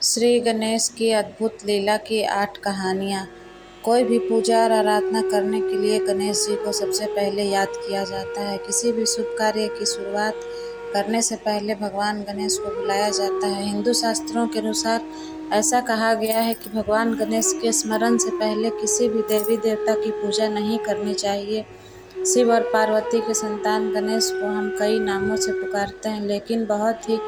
श्री गणेश की अद्भुत लीला की 8 कहानियाँ। कोई भी पूजा और आराधना करने के लिए गणेश जी को सबसे पहले याद किया जाता है। किसी भी शुभ कार्य की शुरुआत करने से पहले भगवान गणेश को बुलाया जाता है। हिंदू शास्त्रों के अनुसार ऐसा कहा गया है कि भगवान गणेश के स्मरण से पहले किसी भी देवी देवता की पूजा नहीं करनी चाहिए। शिव और पार्वती के संतान गणेश को हम कई नामों से पुकारते हैं, लेकिन बहुत ही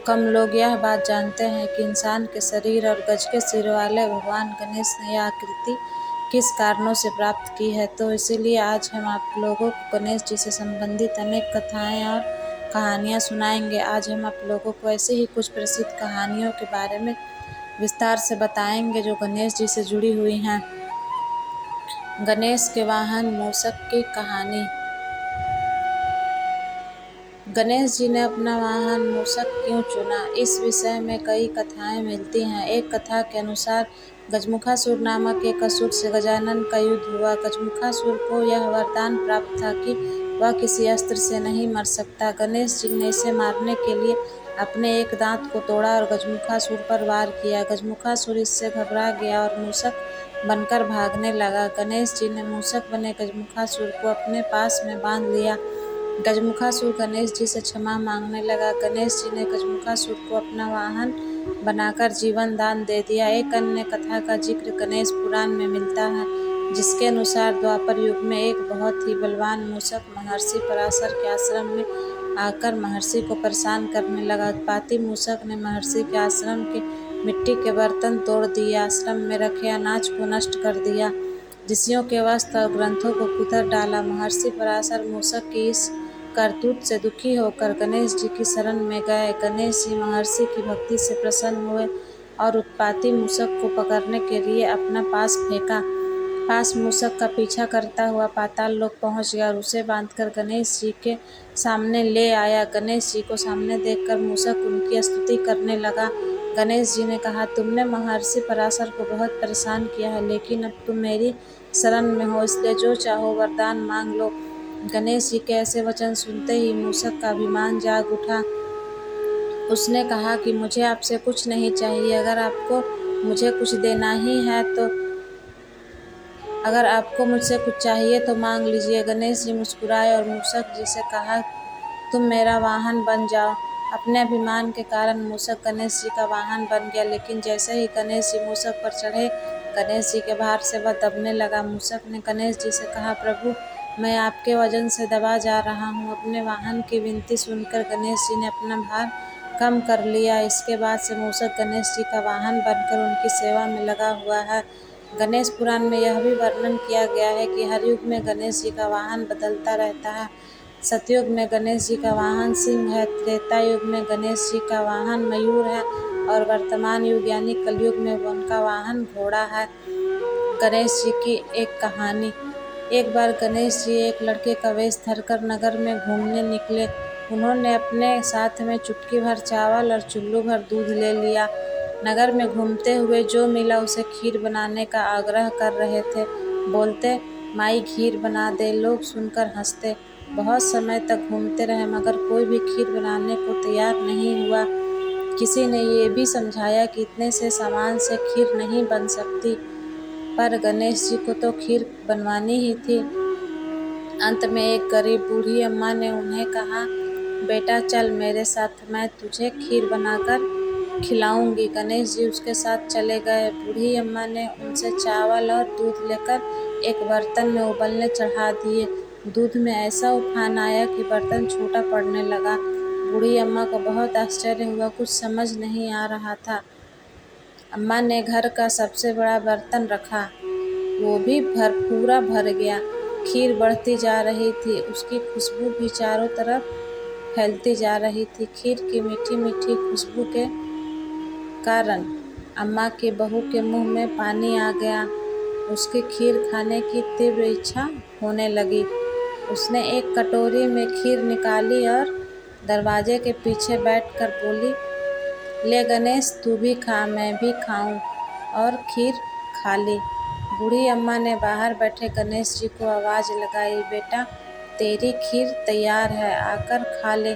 कम लोग यह बात जानते हैं कि इंसान के शरीर और गज के सिर वाले भगवान गणेश ने यह आकृति किस कारणों से प्राप्त की है। तो इसीलिए आज हम आप लोगों को गणेश जी से संबंधित अनेक कथाएं और कहानियां सुनाएंगे। आज हम आप लोगों को ऐसे ही कुछ प्रसिद्ध कहानियों के बारे में विस्तार से बताएंगे जो गणेश जी से जुड़ी हुई हैं। गणेश के वाहन मूषक की कहानी। गणेश जी ने अपना वाहन मूषक क्यों चुना, इस विषय में कई कथाएं मिलती हैं। एक कथा के अनुसार गजमुखासुर नामक एक असुर से गजानन का युद्ध हुआ। गजमुखासुर को यह वरदान प्राप्त था कि वह किसी अस्त्र से नहीं मर सकता। गणेश जी ने इसे मारने के लिए अपने एक दांत को तोड़ा और गजमुखासुर पर वार किया। गजमुखासुर इससे घबरा गया और मूषक बनकर भागने लगा। गणेश जी ने मूषक बने गजमुखासुर को अपने पास में बांध लिया। गजमुखासुर गणेश जी से क्षमा मांगने लगा। गणेश जी ने गजमुखासुर को अपना वाहन बनाकर जीवन दान दे दिया। एक अन्य कथा का जिक्र गणेश पुराण में मिलता है, जिसके अनुसार द्वापर युग में एक बहुत ही बलवान मूषक महर्षि पराशर के आश्रम में आकर महर्षि को परेशान करने लगा। उत्पाती मूषक ने महर्षि के आश्रम के मिट्टी के बर्तन तोड़ दिए, आश्रम में रखे अनाज को नष्ट कर दिया, ऋषियों के वस्त्र और ग्रंथों को कुतर डाला। महर्षि पराशर मूषक की इस करतूत से दुखी होकर गणेश जी की शरण में गए। गणेश जी महर्षि की भक्ति से प्रसन्न हुए और उत्पाती मूषक को पकड़ने के लिए अपना पास फेंका। पास मूषक का पीछा करता हुआ पाताल लोक पहुंच गया और उसे बांधकर गणेश जी के सामने ले आया। गणेश जी को सामने देखकर मूषक उनकी स्तुति करने लगा। गणेश जी ने कहा, तुमने महर्षि पराशर को बहुत परेशान किया है, लेकिन अब तुम मेरी शरण में हो, इसलिए जो चाहो वरदान मांग लो। गणेश जी के ऐसे वचन सुनते ही मूषक का अभिमान जाग उठा। उसने कहा कि मुझे आपसे कुछ नहीं चाहिए, अगर आपको मुझसे कुछ चाहिए तो मांग लीजिए। गणेश जी मुस्कुराए और मूषक जी से कहा, तुम मेरा वाहन बन जाओ। अपने अभिमान के कारण मूषक गणेश जी का वाहन बन गया, लेकिन जैसे ही गणेश जी मूषक पर चढ़े, गणेश जी के भार से वह दबने लगा। मूषक ने गणेश जी से कहा, प्रभु, मैं आपके वजन से दबा जा रहा हूँ। अपने वाहन की विनती सुनकर गणेश जी ने अपना भार कम कर लिया। इसके बाद से मूषक गणेश जी का वाहन बनकर उनकी सेवा में लगा हुआ है। गणेश पुराण में यह भी वर्णन किया गया है कि हर युग में गणेश जी का वाहन बदलता रहता है। सतयुग में गणेश जी का वाहन सिंह है, त्रेता युग में गणेश जी का वाहन मयूर है और वर्तमान युग यानी कलयुग में उनका वाहन घोड़ा है। गणेश जी की एक कहानी। एक बार गणेश जी एक लड़के का वेश धरकर नगर में घूमने निकले। उन्होंने अपने साथ में चुटकी भर चावल और चुल्लू भर दूध ले लिया। नगर में घूमते हुए जो मिला उसे खीर बनाने का आग्रह कर रहे थे। बोलते, माई खीर बना दे। लोग सुनकर हंसते। बहुत समय तक घूमते रहे मगर कोई भी खीर बनाने को तैयार नहीं हुआ। किसी ने ये भी समझाया कि इतने से सामान से खीर नहीं बन सकती, पर गणेश जी को तो खीर बनवानी ही थी। अंत में एक गरीब बूढ़ी अम्मा ने उन्हें कहा, बेटा चल मेरे साथ, मैं तुझे खीर बनाकर खिलाऊंगी। गणेश जी उसके साथ चले गए। बूढ़ी अम्मा ने उनसे चावल और दूध लेकर एक बर्तन में उबलने चढ़ा दिए। दूध में ऐसा उफान आया कि बर्तन छोटा पड़ने लगा। बूढ़ी अम्मा को बहुत आश्चर्य हुआ, कुछ समझ नहीं आ रहा था। अम्मा ने घर का सबसे बड़ा बर्तन रखा, वो भी पूरा भर गया। खीर बढ़ती जा रही थी, उसकी खुशबू भी चारों तरफ फैलती जा रही थी। खीर की मीठी मीठी खुशबू के कारण अम्मा की बहू के मुंह में पानी आ गया। उसकी खीर खाने की तीव्र इच्छा होने लगी। उसने एक कटोरी में खीर निकाली और दरवाजे के पीछे बैठकर बोली, ले गणेश, तू भी खा, मैं भी खाऊं, और खीर खा ली। बूढ़ी अम्मा ने बाहर बैठे गणेश जी को आवाज़ लगाई, बेटा तेरी खीर तैयार है, आकर खा ले।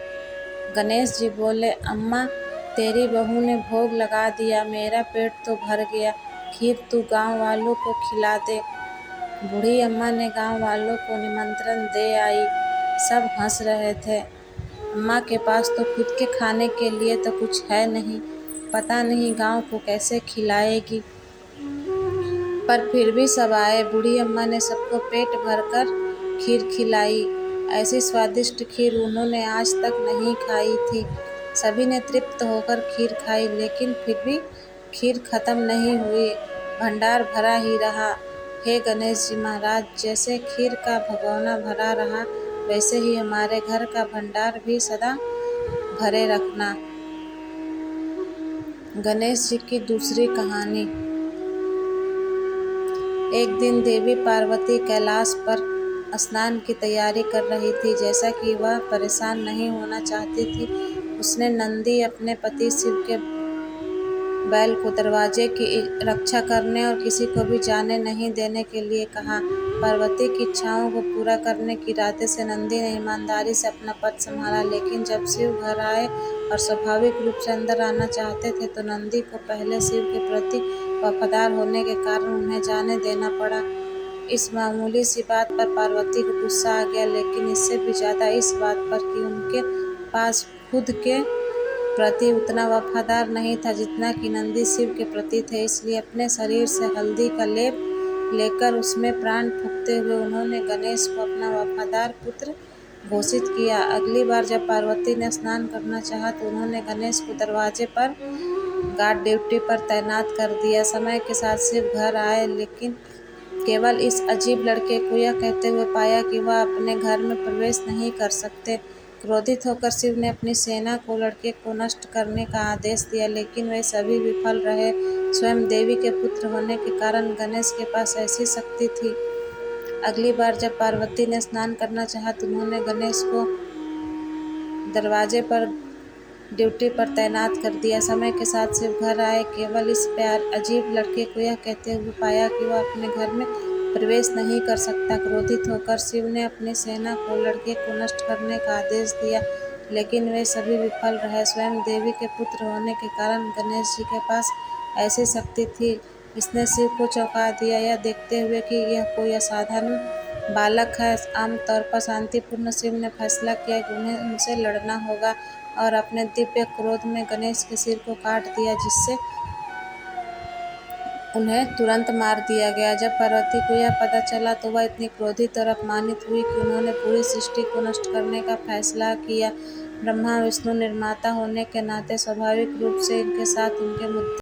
गणेश जी बोले, अम्मा तेरी बहू ने भोग लगा दिया, मेरा पेट तो भर गया, खीर तू गाँव वालों को खिला दे। बूढ़ी अम्मा ने गाँव वालों को निमंत्रण दे आई। सब हंस रहे थे। अम्मा के पास तो खुद के खाने के लिए तो कुछ है नहीं, पता नहीं गाँव को कैसे खिलाएगी। पर फिर भी सब आए। बूढ़ी अम्मा ने सबको पेट भरकर खीर खिलाई। ऐसी स्वादिष्ट खीर उन्होंने आज तक नहीं खाई थी। सभी ने तृप्त होकर खीर खाई, लेकिन फिर भी खीर खत्म नहीं हुई, भंडार भरा ही रहा। हे गणेश जी महाराज, जैसे खीर का भगोना भरा रहा, वैसे ही हमारे घर का भंडार भी सदा भरे रखना। गणेश जी की दूसरी कहानी। एक दिन देवी पार्वती कैलाश पर स्नान की तैयारी कर रही थी। जैसा कि वह परेशान नहीं होना चाहती थी, उसने नंदी अपने पति शिव के बैल को दरवाजे की रक्षा करने और किसी को भी जाने नहीं देने के लिए कहा। पार्वती की इच्छाओं को पूरा करने के इरादे से नंदी ने ईमानदारी से अपना पद संभाला, लेकिन जब शिव घर आए और स्वाभाविक रूप से अंदर आना चाहते थे, तो नंदी को पहले शिव के प्रति वफादार होने के कारण उन्हें जाने देना पड़ा। इस मामूली सी बात पर पार्वती को गुस्सा आ गया, लेकिन इससे भी ज्यादा इस बात पर कि उनके पास खुद के प्रति उतना वफादार नहीं था जितना कि नंदी शिव के प्रति थे। इसलिए अपने शरीर से हल्दी का लेप लेकर उसमें प्राण फूंकते हुए उन्होंने गणेश को अपना वफादार पुत्र घोषित किया। अगली बार जब पार्वती ने स्नान करना चाहा, तो उन्होंने गणेश को दरवाजे पर गार्ड ड्यूटी पर तैनात कर दिया। समय के साथ शिव घर आए, लेकिन केवल इस अजीब लड़के को यह कहते हुए पाया कि वह अपने घर में प्रवेश नहीं कर सकते। क्रोधित होकर शिव ने अपनी सेना को लड़के को नष्ट करने का आदेश दिया, लेकिन वे सभी विफल रहे। स्वयं देवी के पुत्र होने के कारण गणेश के पास ऐसी शक्ति थी। अगली बार जब पार्वती ने स्नान करना चाहा, तो उन्होंने गणेश को दरवाजे पर ड्यूटी पर तैनात कर दिया। समय के साथ शिव घर आए, केवल इस अजीब लड़के को यह कहते हुए पाया कि वह अपने घर में प्रवेश नहीं कर सकता। क्रोधित होकर शिव ने अपनी सेना को लड़के को नष्ट करने का आदेश दिया, लेकिन वे सभी विफल रहे। स्वयं देवी के पुत्र होने के कारण गणेश जी के पास ऐसी शक्ति थी, इसने शिव को चौंका दिया। यह देखते हुए कि यह कोई असाधारण बालक है, आमतौर पर शांतिपूर्ण शिव ने फैसला किया कि उन्हें उनसे लड़ना होगा और अपने दिव्य क्रोध में गणेश के सिर को काट दिया, जिससे उन्हें तुरंत मार दिया गया। जब पार्वती को यह पता चला, तो वह इतनी क्रोधित और अपमानित हुई कि उन्होंने पूरी सृष्टि को नष्ट करने का फैसला किया। ब्रह्मा विष्णु निर्माता होने के नाते स्वाभाविक रूप से इनके साथ उनके मुद्दे